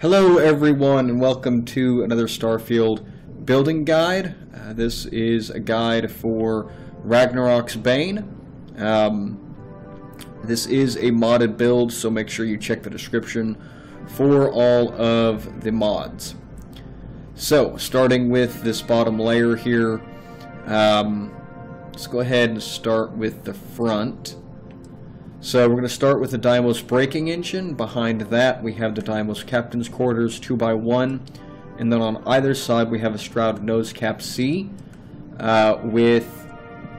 Hello everyone and welcome to another Starfield building guide. This is a guide for Ragnarok's Bane. This is a modded build, so make sure you check the description for all of the mods. So, starting with this bottom layer here, let's go ahead and start with the front. So we're going to start with the Deimos braking engine. Behind that we have the Deimos captain's quarters 2x1, and then on either side we have a Stroud nose cap C with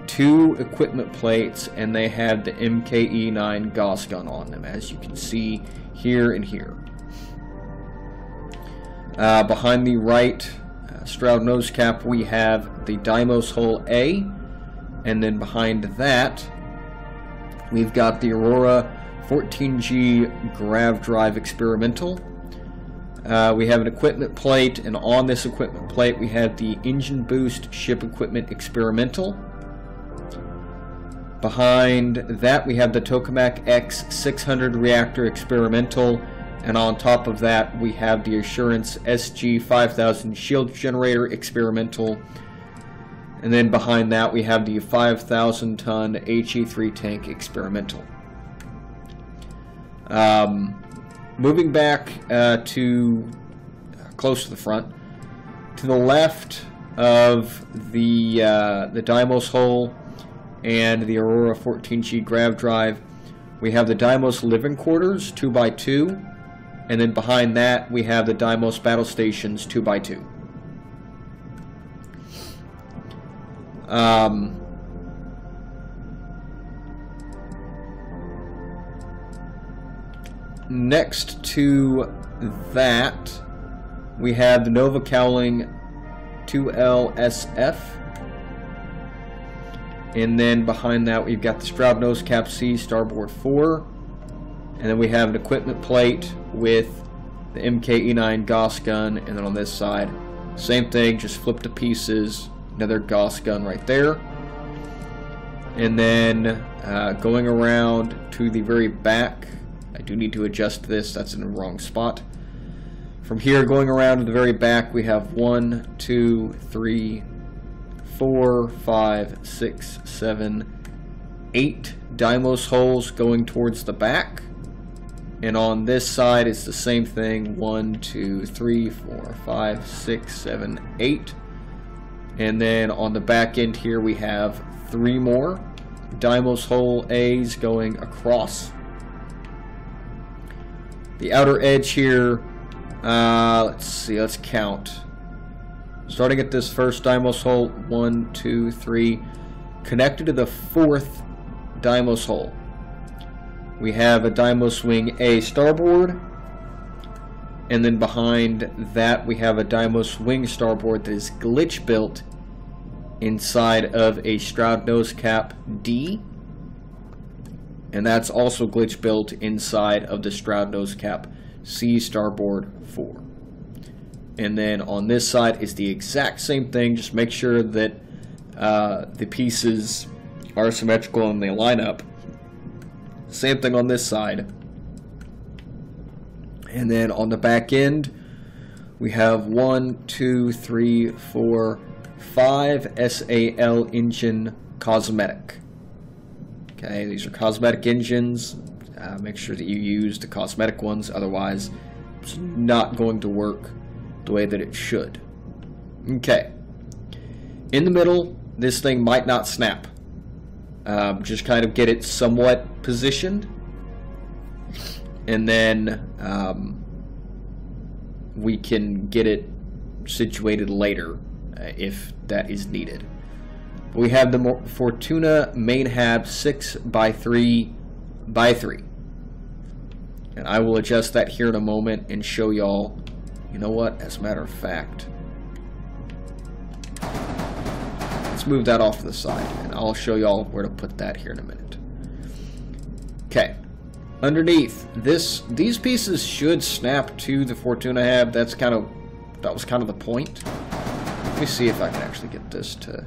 2 equipment plates, and they have the MKE9 Gauss gun on them, as you can see here and here. Behind the right Stroud nose cap we have the Deimos hull A, and then behind that we've got the Aurora 14G Grav Drive Experimental. We have an equipment plate, and on this equipment plate we have the Engine Boost Ship Equipment Experimental. Behind that we have the Tokamak X600 Reactor Experimental, and on top of that we have the Assurance SG5000 Shield Generator Experimental. And then behind that we have the 5,000-ton HE3 tank experimental. Moving back to close to the front, to the left of the Deimos hull and the Aurora 14G Grav Drive, we have the Deimos living quarters 2x2, and then behind that we have the Deimos battle stations 2x2. Next to that we have the Nova Cowling 2LSF, and then behind that we've got the Stroud nose cap C starboard 4, and then we have an equipment plate with the MKE9 Gauss gun, and then on this side same thing, just flip to pieces, another Gauss gun right there. And then going around to the very back, I do need to adjust this, that's in the wrong spot. From here going around to the very back we have 1, 2, 3, 4, 5, 6, 7, 8 Deimos holes going towards the back. And on this side it's the same thing, 1, 2, 3, 4, 5, 6, 7, 8. And then on the back end here we have 3 more Deimos hull A's going across. The outer edge here, let's see, let's count. Starting at this first Deimos hull, 1, 2, 3, connected to the 4th Deimos hull, we have a Deimos wing A starboard. And then behind that we have a Deimos wing starboard that is glitch built inside of a Stroud nose cap D, and that's also glitch built inside of the Stroud nose cap C starboard 4. And then on this side is the exact same thing, just make sure that the pieces are symmetrical and they line up. Same thing on this side. And then on the back end, we have 1, 2, 3, 4, 5 SAL engine cosmetic. Okay, these are cosmetic engines. Make sure that you use the cosmetic ones, otherwise it's not going to work the way that it should. Okay. In the middle, this thing might not snap. Just kind of get it somewhat positioned. And then we can get it situated later if that is needed. We have the Fortuna main hab 6x3x3, and I will adjust that here in a moment and show y'all. You know what, as a matter of fact, let's move that off to the side and I'll show y'all where to put that here in a minute. Okay. Underneath these pieces should snap to the Fortuna hab. That was kind of the point. Let me see if I can actually get this to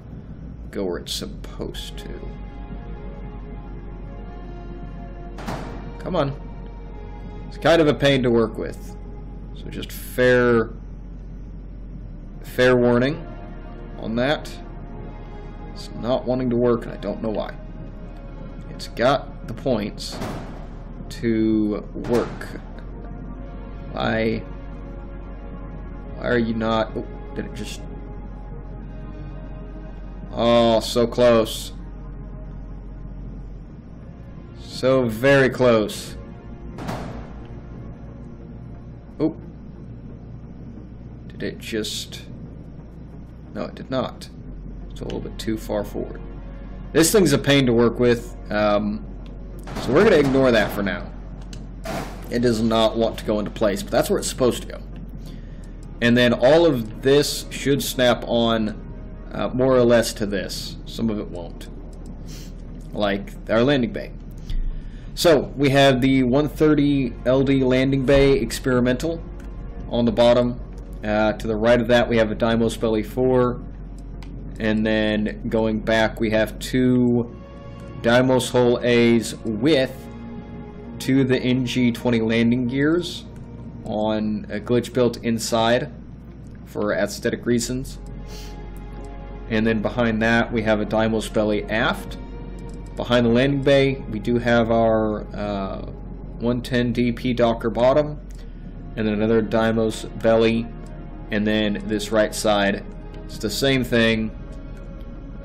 go where it's supposed to. Come on. It's kind of a pain to work with. So just fair warning on that. It's not wanting to work, and I don't know why. It's got the points to work. Why are you not... Oh, did it just... Oh, so close. So very close. Oh. Did it just... No, it did not. It's a little bit too far forward. This thing's a pain to work with, so we're going to ignore that for now. It does not want to go into place, but that's where it's supposed to go. And then all of this should snap on more or less to this. Some of it won't. Like our landing bay. So we have the 130 LD landing bay experimental on the bottom. To the right of that we have a Deimos Belly 4. And then going back we have 2 Deimos Hull A's with 2 of the NG-20 landing gears on a glitch built inside for aesthetic reasons. And then behind that we have a Deimos Belly aft. Behind the landing bay we do have our 110 DP Docker bottom, and then another Deimos Belly, and then this right side, it's the same thing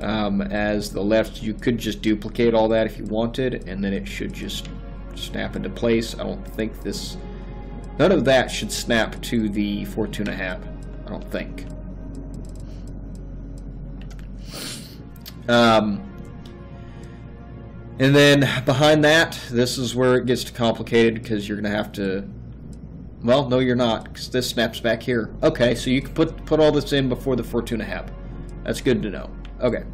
as the left. You could just duplicate all that if you wanted, and then it should just snap into place. I don't think this... None of that should snap to the Fortuna Hab. I don't think. And then behind that, this is where it gets complicated, because you're going to have to... Well, no you're not, because this snaps back here. Okay, so you can put all this in before the Fortuna Hab. That's good to know. Okay.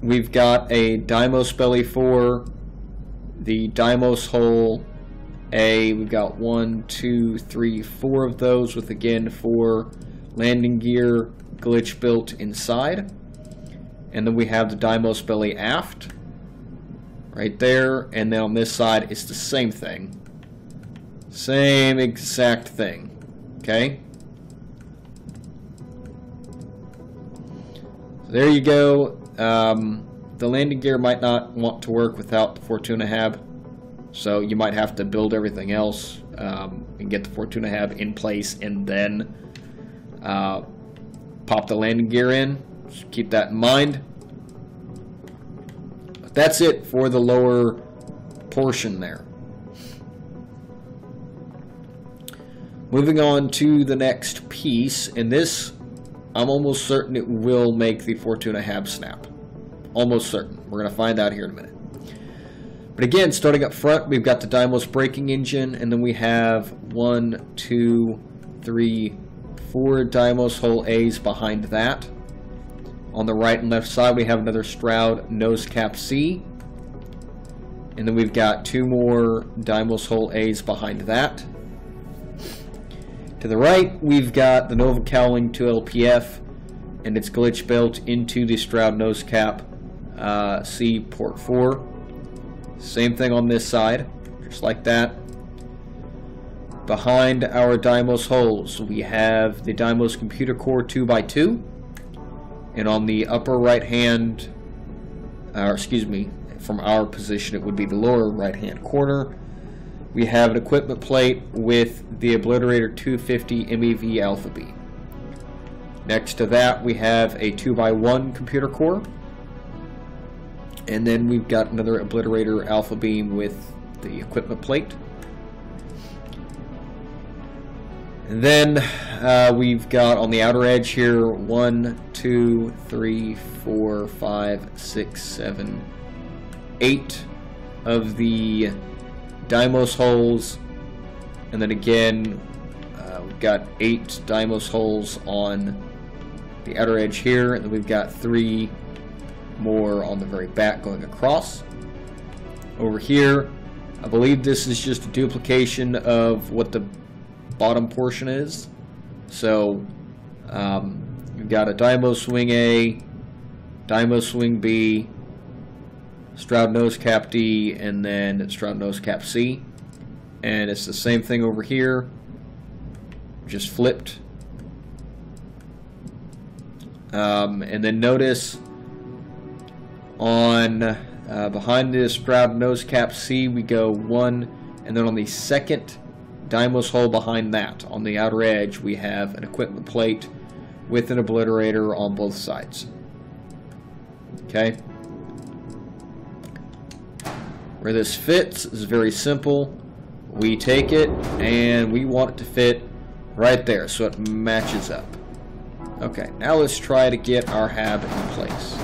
We've got a Deimos Belly 4, the Deimos Hull A. We've got 1, 2, 3, 4 of those with, again, 4 landing gear glitch built inside. And then we have the Deimos Belly aft right there, and then on this side it's the same thing. Same exact thing. Okay? So there you go. The landing gear might not want to work without the Fortuna Hab, so you might have to build everything else and get the Fortuna Hab in place, and then pop the landing gear in. Just keep that in mind. But that's it for the lower portion there. Moving on to the next piece, and this, I'm almost certain it will make the Fortuna Hab snap. Almost certain. We're going to find out here in a minute. But again, starting up front, we've got the Deimos braking engine, and then we have 1, 2, 3, 4 Deimos Hull A's behind that. On the right and left side, we have another Stroud nose cap C. And then we've got 2 more Deimos Hull A's behind that. To the right, we've got the Nova Cowling 2LPF, and it's glitch built into the Stroud nose cap C port 4. Same thing on this side, just like that. Behind our Deimos Hulls, we have the Deimos Computer Core 2x2. And on the upper right hand, excuse me, from our position it would be the lower right hand corner, we have an equipment plate with the Obliterator 250 MEV Alpha B. Next to that we have a 2x1 computer core, and then we've got another Obliterator Alpha Beam with the equipment plate. And then we've got on the outer edge here 1, 2, 3, 4, 5, 6, 7, 8 of the Deimos Hulls, and then again we've got 8 Deimos Hulls on the outer edge here, and then we've got 3 more on the very back going across. Over here, I believe this is just a duplication of what the bottom portion is. So you've got a Deimos Swing A, Deimos Swing B, Stroud nose cap D, and then Stroud nose cap C. And it's the same thing over here, just flipped. And then notice on behind this proud nose cap C, we go 1, and then on the second Deimos hole behind that, on the outer edge, we have an equipment plate with an obliterator on both sides. Okay? Where this fits is very simple. We take it and we want it to fit right there so it matches up. Okay, now let's try to get our hab in place.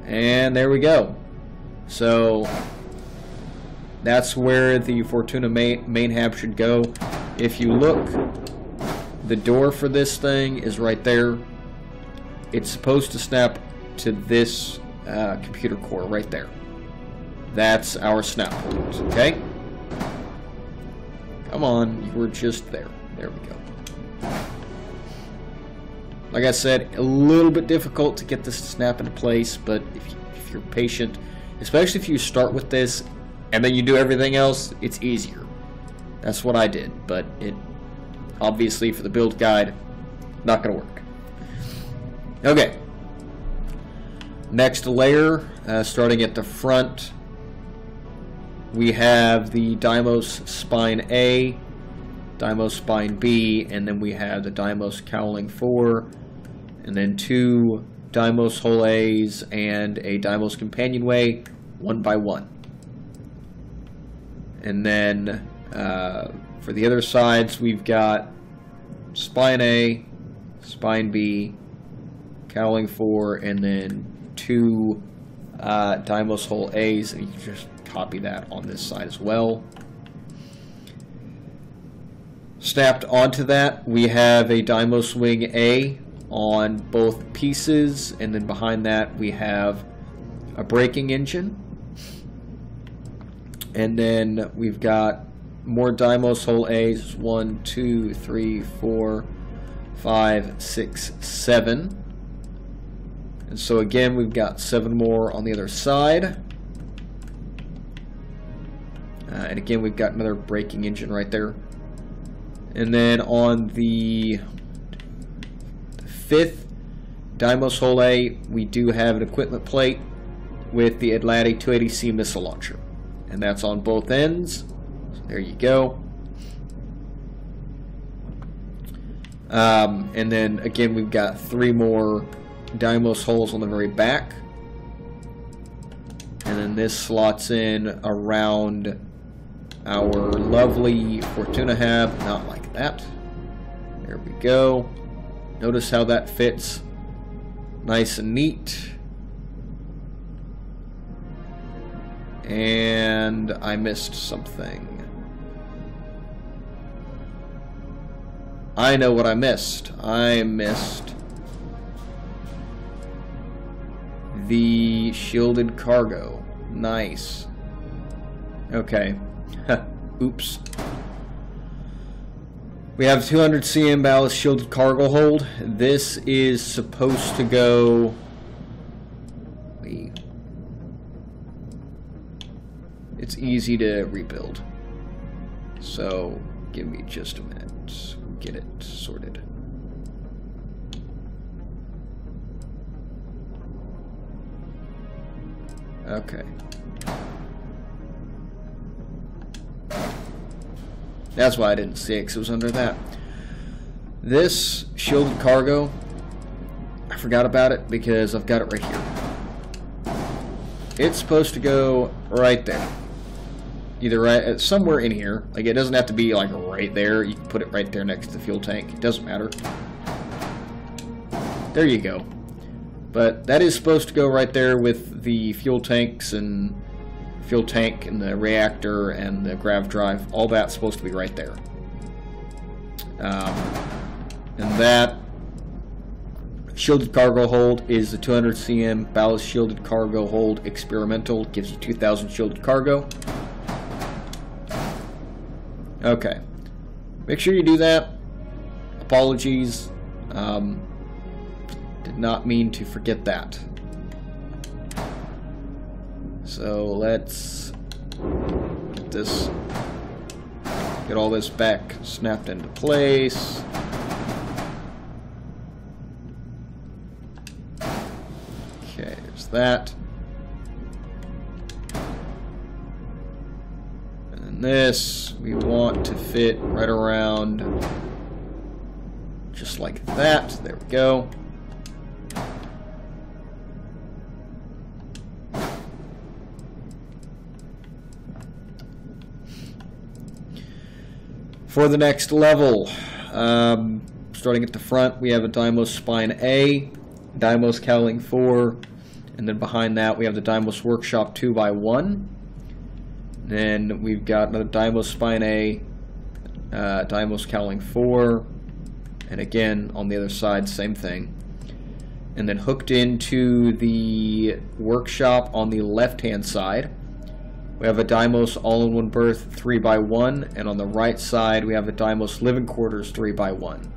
And there we go. So that's where the Fortuna main hab should go. If you look, the door for this thing is right there. It's supposed to snap to this computer core right there. That's our snap point, okay? Come on, you were just there. There we go. Like I said, a little bit difficult to get this to snap into place, but if you're patient, especially if you start with this and then you do everything else, it's easier. That's what I did, but it obviously for the build guide, not gonna work. Okay. Next layer, starting at the front, we have the Deimos Spine A, Deimos Spine B, and then we have the Deimos Cowling 4, and then 2 Deimos Hole A's and a Deimos Companionway, 1 by 1. And then for the other sides, we've got Spine A, Spine B, Cowling 4, and then 2 Deimos Hole A's, and you can just copy that on this side as well. Snapped onto that, we have a Deimos Wing A on both pieces, and then behind that we have a braking engine. And then we've got more Deimos Hole A's, 1, 2, 3, 4, 5, 6, 7. And so again, we've got 7 more on the other side. And again, we've got another braking engine right there. And then on the 5th Deimos Hole A, we do have an equipment plate with the Atlantic 280C missile launcher. And that's on both ends. So there you go. And then again, we've got 3 more Deimos holes on the very back. And then this slots in around our lovely Fortuna hab, not like that. There we go. Notice how that fits nice and neat. And I missed something. I know what I missed. I missed the shielded cargo. Nice. Okay. Oops. We have 200 cm ballast shielded cargo hold. This is supposed to go... It's easy to rebuild. So, give me just a minute. We'll get it sorted. Okay. That's why I didn't see it, because it was under that. This shielded cargo, I forgot about it because I've got it right here. It's supposed to go right there. Either right, somewhere in here. Like, it doesn't have to be like right there. You can put it right there next to the fuel tank. It doesn't matter. There you go. But that is supposed to go right there with the fuel tanks and fuel tank and the reactor and the grav drive. All that's supposed to be right there. And that shielded cargo hold is the 200 cm ballast shielded cargo hold experimental. Gives you 2,000 shielded cargo. Okay. Make sure you do that. Apologies. Did not mean to forget that. So let's Get all this back snapped into place. Okay, there's that. And then this, we want to fit right around just like that. There we go. For the next level, starting at the front, we have a Deimos Spine A, Deimos Cowling 4, and then behind that we have the Deimos Workshop 2x1. Then we've got another Deimos Spine A, Deimos Cowling 4, and again on the other side, same thing. And then hooked into the workshop on the left-hand side, we have a Deimos all-in-one berth 3x1, and on the right side we have a Deimos living quarters 3x1.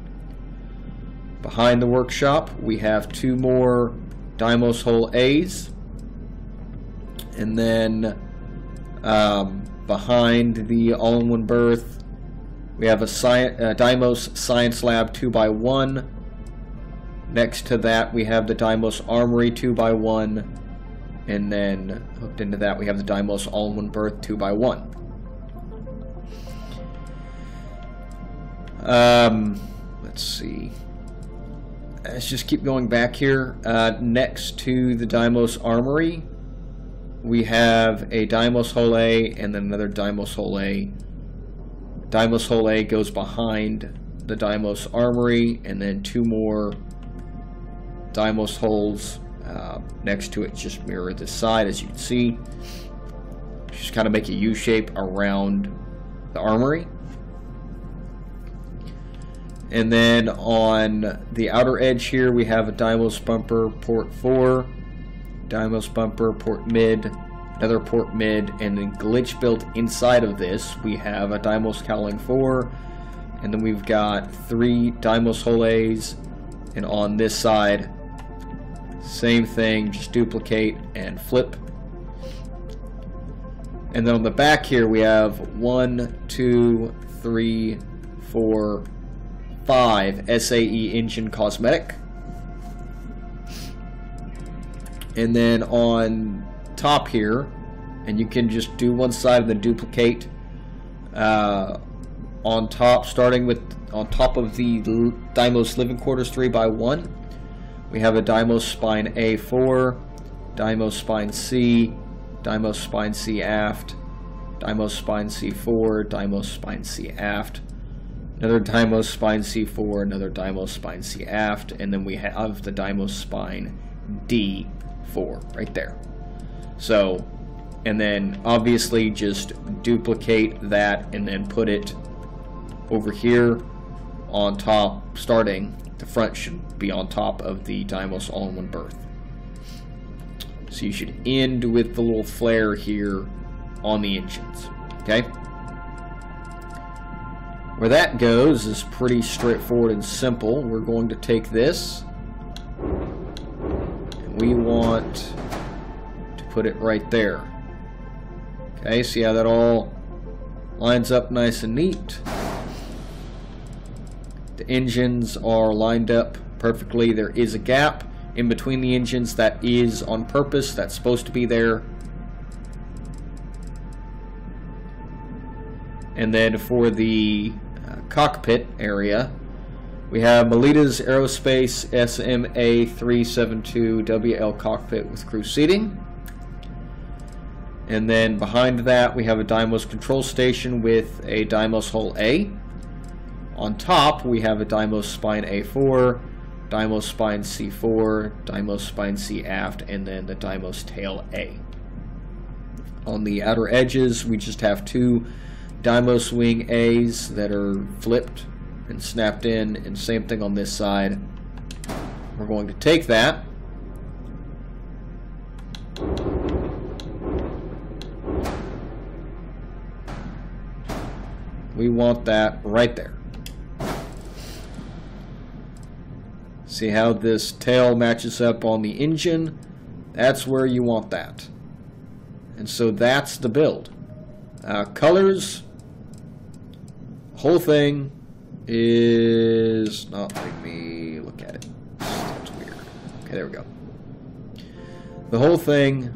Behind the workshop we have two more Deimos Hull A's, and then behind the all-in-one berth we have a Deimos Science Lab 2x1. Next to that we have the Deimos Armory 2x1. And then hooked into that we have the Deimos all-in-one berth 2x1. Let's see. Let's just keep going back here. Next to the Deimos Armory, we have a Deimos Hull A and then another Deimos Hull A. Deimos Hull A goes behind the Deimos Armory, and then two more Deimos Hulls next to it, just mirror this side, as you can see. Just kind of make a U shape around the armory. And then on the outer edge here we have a Deimos Bumper Port 4, Deimos Bumper Port Mid, another Port Mid, and then glitch built inside of this we have a Deimos Cowling 4, and then we've got three Deimos Hull A's, and on this side same thing, just duplicate and flip. And then on the back here we have 1, 2, 3, 4, 5 SAE engine cosmetic. And then on top here, and you can just do one side and then duplicate on top, starting with on top of the Deimos living quarters 3x1. We have a Deimos Spine A4, Deimos Spine C, Deimos Spine C aft, Deimos Spine C4, Deimos Spine C aft, another Deimos Spine C4, another Deimos Spine C aft, and then we have the Deimos Spine D4 right there. So, and then obviously just duplicate that and then put it over here on top, starting the front should be on top of the Deimos all-in-one berth. So you should end with the little flare here on the engines. Okay? Where that goes is pretty straightforward and simple. We're going to take this and we want to put it right there. Okay, see how that all lines up nice and neat? The engines are lined up perfectly. There is a gap in between the engines that is on purpose. That's supposed to be there. And then for the cockpit area, we have Matilija's Aerospace SMA372WL cockpit with crew seating. And then behind that we have a Deimos control station with a Deimos Hull A. On top, we have a Deimos Spine A4, Deimos Spine C4, Deimos Spine C aft, and then the Deimos Tail A. On the outer edges, we just have two Deimos Wing A's that are flipped and snapped in, and same thing on this side. We're going to take that we want that right there. See how this tail matches up on the engine? That's where you want that. And so that's the build. Colors. Whole thing is not letting me look at it. That's weird. Okay, there we go. The whole thing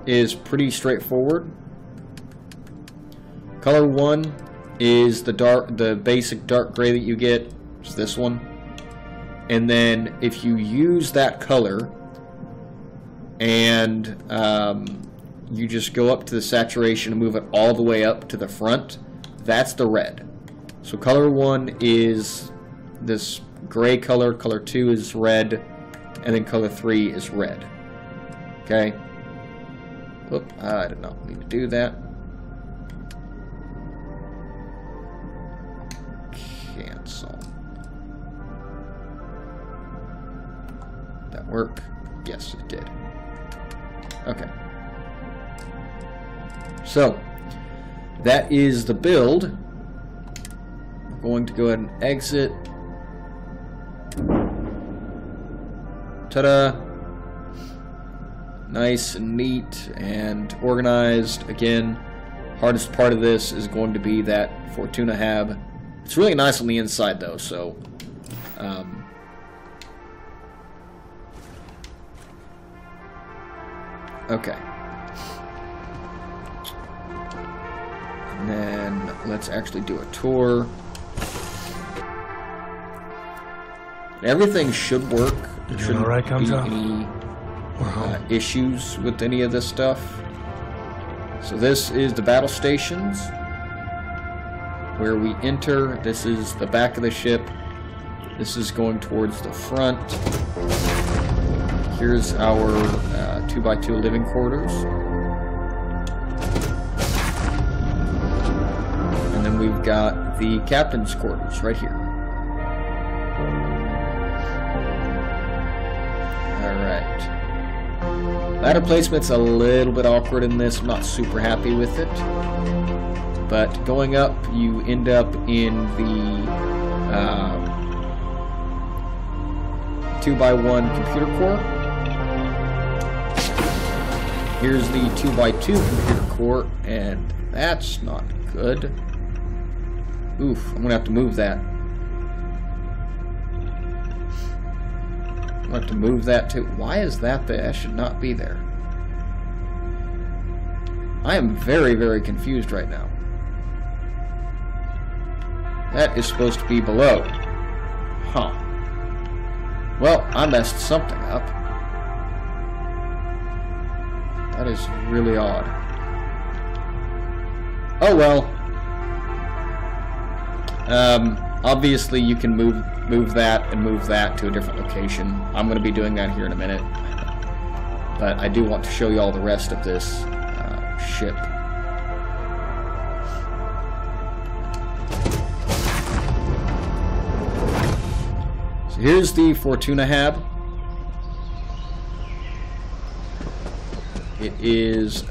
is pretty straightforward. Color 1 is the basic dark gray that you get. It's this one. And then if you use that color and you just go up to the saturation and move it all the way up to the front, that's the red. So color 1 is this gray color, color 2 is red, and then color 3 is red. Okay? Whoop, I did not mean to do that. Cancel. Did that work? Yes, it did. Okay. So, that is the build. We're going to go ahead and exit. Ta-da! Nice and neat and organized. Again, hardest part of this is going to be that Fortuna Hab. It's really nice on the inside though, so okay. And then let's actually do a tour. Everything should work. There shouldn't be any issues with any of this stuff. So this is the battle stations where we enter. This is the back of the ship. This is going towards the front. Here's our 2x2 living quarters. And then we've got the captain's quarters right here. Alright. Ladder placement's a little bit awkward in this. I'm not super happy with it. But going up, you end up in the 2x1 computer core. Here's the 2x2 computer core, and that's not good. Oof, I'm gonna have to move that. I'm gonna have to move that too. Why is that there? That should not be there. I am very, very confused right now. That is supposed to be below. Huh. Well, I messed something up. That is really odd. Oh well. Obviously you can move that and move that to a different location. I'm going to be doing that here in a minute. But I do want to show you all the rest of this ship. So here's the Fortuna Hab. It is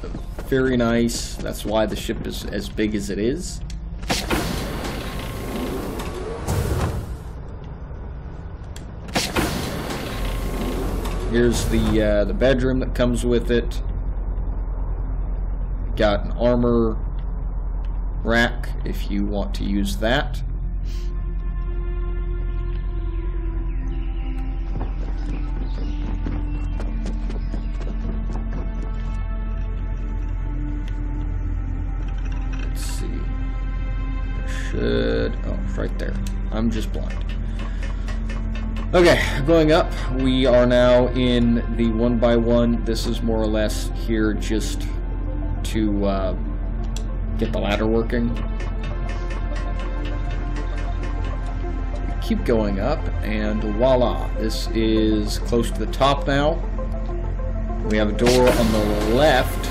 very nice. That's why the ship is as big as it is. Here's the bedroom that comes with it. Got an armor rack if you want to use that. Let's see. Oh, right there. I'm just blind. Okay, going up, we are now in the 1x1. This is more or less here just to get the ladder working. Keep going up, and voila, this is close to the top now. We have a door on the left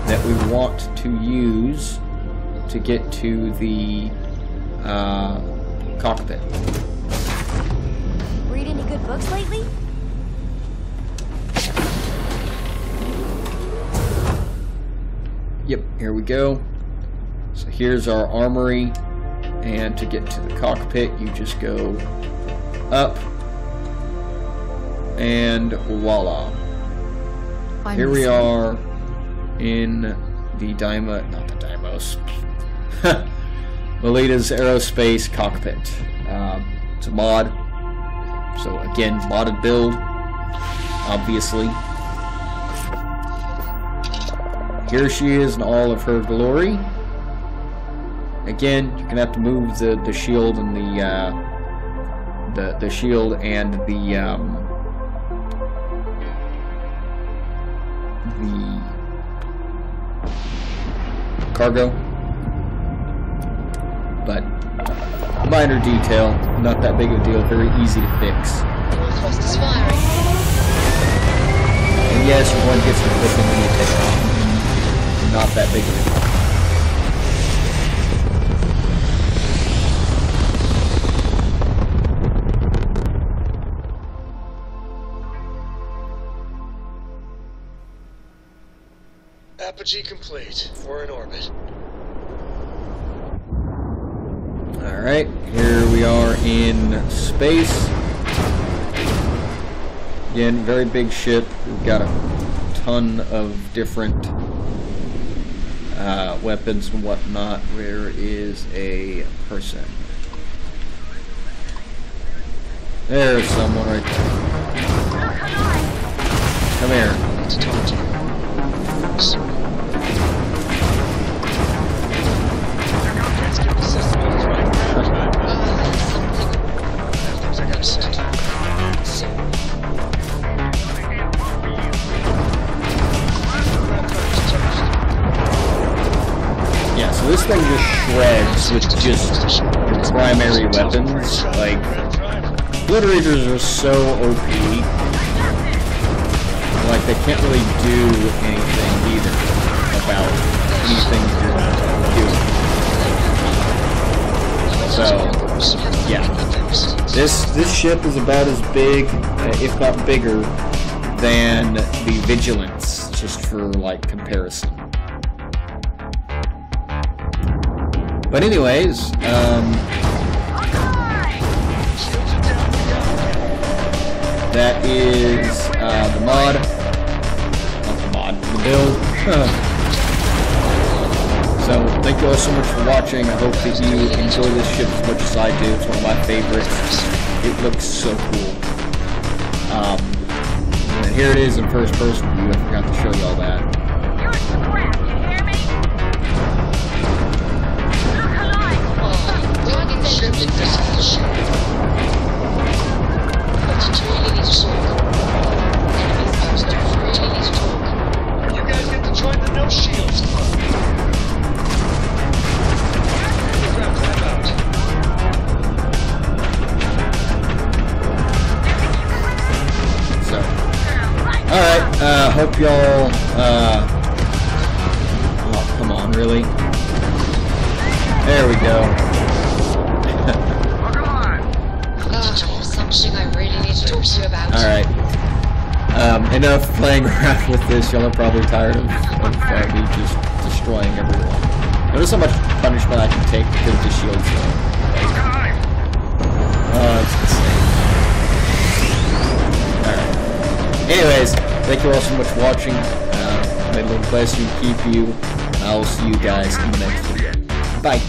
that we want to use to get to the cockpit. Read any good books lately? Yep, here we go. So here's our armory, and to get to the cockpit, you just go up, and voila. Here we are in the not the Deimos. Matilija's Aerospace cockpit. It's a mod. So again, modded build, obviously. Here she is in all of her glory. Again, you're gonna have to move the shield and the shield and the cargo, but minor detail, not that big of a deal, very easy to fix. Northwest is firing. And yes, one gets the clipping when you take off. Not that big of a deal. Apogee complete. We're in orbit. Alright, here we are in space. Again, very big ship. We've got a ton of different weapons and whatnot. Where is a person? There's someone right there. Come here. Let's talk to you. Let's get the system on its right track. Things I gotta say. Yeah, so this thing just shreds with just primary weapons. Like, Obliterators are so OP. Like, they can't really do anything either about anything you're doing. So, yeah. This ship is about as big, if not bigger, than the Vigilance, just for, like, comparison. But anyways, that is the mod. Not the mod, the build. So, thank you all so much for watching. I hope that you enjoy this ship as much as I do. It's one of my favorites. It looks so cool. And here it is in first person view. I forgot to show you all that. You guys get to join the No Shields Club. So, alright, hope y'all, oh, come on, really? There we go. Something I really need to talk to you about. Alright. Enough playing around with this. Y'all are probably tired of me just destroying everyone. Notice how much punishment I can take because the shield's low. Oh, it's insane. Alright. Anyways, thank you all so much for watching. May the Lord bless you and keep you. And I will see you guys in the next video. Bye.